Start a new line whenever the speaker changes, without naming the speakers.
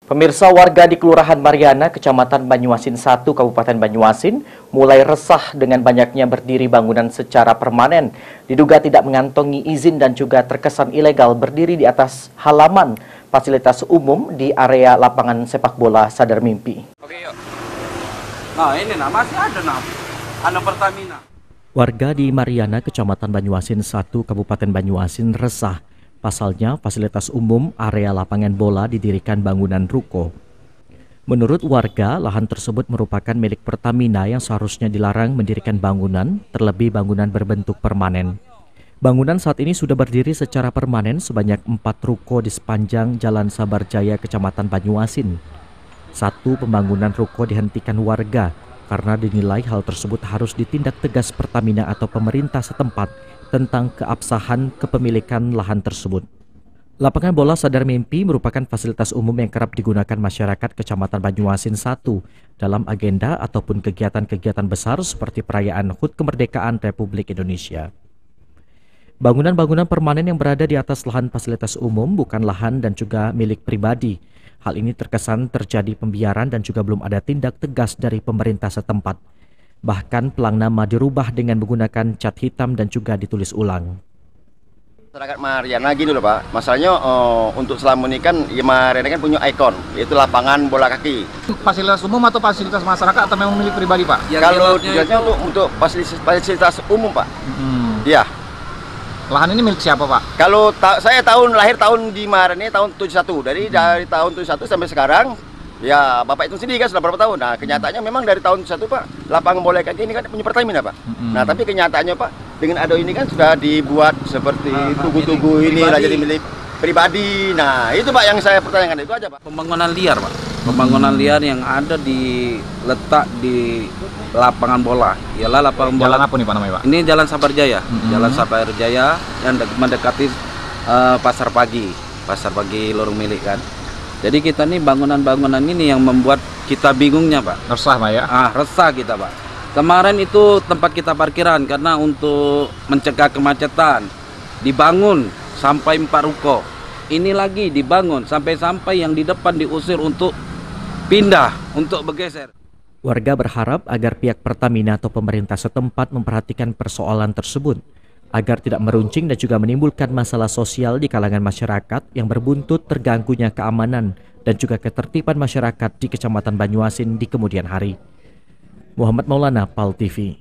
Pemirsa, warga di Kelurahan Mariana, Kecamatan Banyuasin 1, Kabupaten Banyuasin, mulai resah dengan banyaknya berdiri bangunan secara permanen. Diduga tidak mengantongi izin dan juga terkesan ilegal berdiri di atas halaman fasilitas umum di area lapangan sepak bola Sadar Mimpi.
Oke, yuk. Nah, ini masih ada anak Pertamina.
Warga di Mariana, Kecamatan Banyuasin 1, Kabupaten Banyuasin resah. Pasalnya, fasilitas umum area lapangan bola didirikan bangunan ruko. Menurut warga, lahan tersebut merupakan milik Pertamina yang seharusnya dilarang mendirikan bangunan, terlebih bangunan berbentuk permanen. Bangunan saat ini sudah berdiri secara permanen sebanyak 4 ruko di sepanjang Jalan Sabarjaya, Kecamatan Banyuasin. Satu pembangunan ruko dihentikan warga karena dinilai hal tersebut harus ditindak tegas Pertamina atau pemerintah setempat tentang keabsahan kepemilikan lahan tersebut. Lapangan bola Sadar Mimpi merupakan fasilitas umum yang kerap digunakan masyarakat Kecamatan Banyuasin 1 dalam agenda ataupun kegiatan-kegiatan besar seperti perayaan HUT Kemerdekaan Republik Indonesia. Bangunan-bangunan permanen yang berada di atas lahan fasilitas umum bukan lahan dan juga milik pribadi. Hal ini terkesan terjadi pembiaran dan juga belum ada tindak tegas dari pemerintah setempat. Bahkan pelang nama dirubah dengan menggunakan cat hitam dan juga ditulis ulang.
Masyarakat Mariana gini loh Pak, masalahnya untuk selama ini kan ya Mariana kan punya ikon, yaitu lapangan bola kaki.
Fasilitas umum atau fasilitas masyarakat atau memang milik pribadi Pak?
Ya, kalau tujuannya untuk fasilitas umum Pak. Iya.
Lahan ini milik siapa Pak?
Kalau saya lahir tahun di Mariana tahun 71, dari tahun 71 sampai sekarang. Ya, Bapak itu sendiri kan sudah berapa tahun. Nah, kenyataannya memang dari tahun 1 Pak, lapangan bola kaki ini kan punya Pertamina Pak. Nah, tapi kenyataannya Pak, dengan ado ini kan sudah dibuat seperti tugu-tugu ini lah jadi milik pribadi. Nah, itu Pak yang saya pertanyakan, itu aja Pak.
Pembangunan liar Pak, pembangunan liar yang ada letak di lapangan bola. Ialah lapangan bola.
Jalan apa nih Pak namanya Pak?
Ini Jalan Sabarjaya, Jalan Sabarjaya yang mendekati Pasar Pagi Lorong Milik kan. Jadi kita nih bangunan-bangunan ini yang membuat kita bingungnya Pak.
Resah Pak ya?
Resah kita Pak. Kemarin itu tempat kita parkiran karena untuk mencegah kemacetan dibangun sampai 4 ruko. Ini lagi dibangun sampai yang di depan diusir untuk pindah, untuk bergeser.
Warga berharap agar pihak Pertamina atau pemerintah setempat memperhatikan persoalan tersebut agar tidak meruncing dan juga menimbulkan masalah sosial di kalangan masyarakat yang berbuntut terganggunya keamanan dan juga ketertiban masyarakat di Kecamatan Banyuasin di kemudian hari. Muhammad Maulana, PAL TV.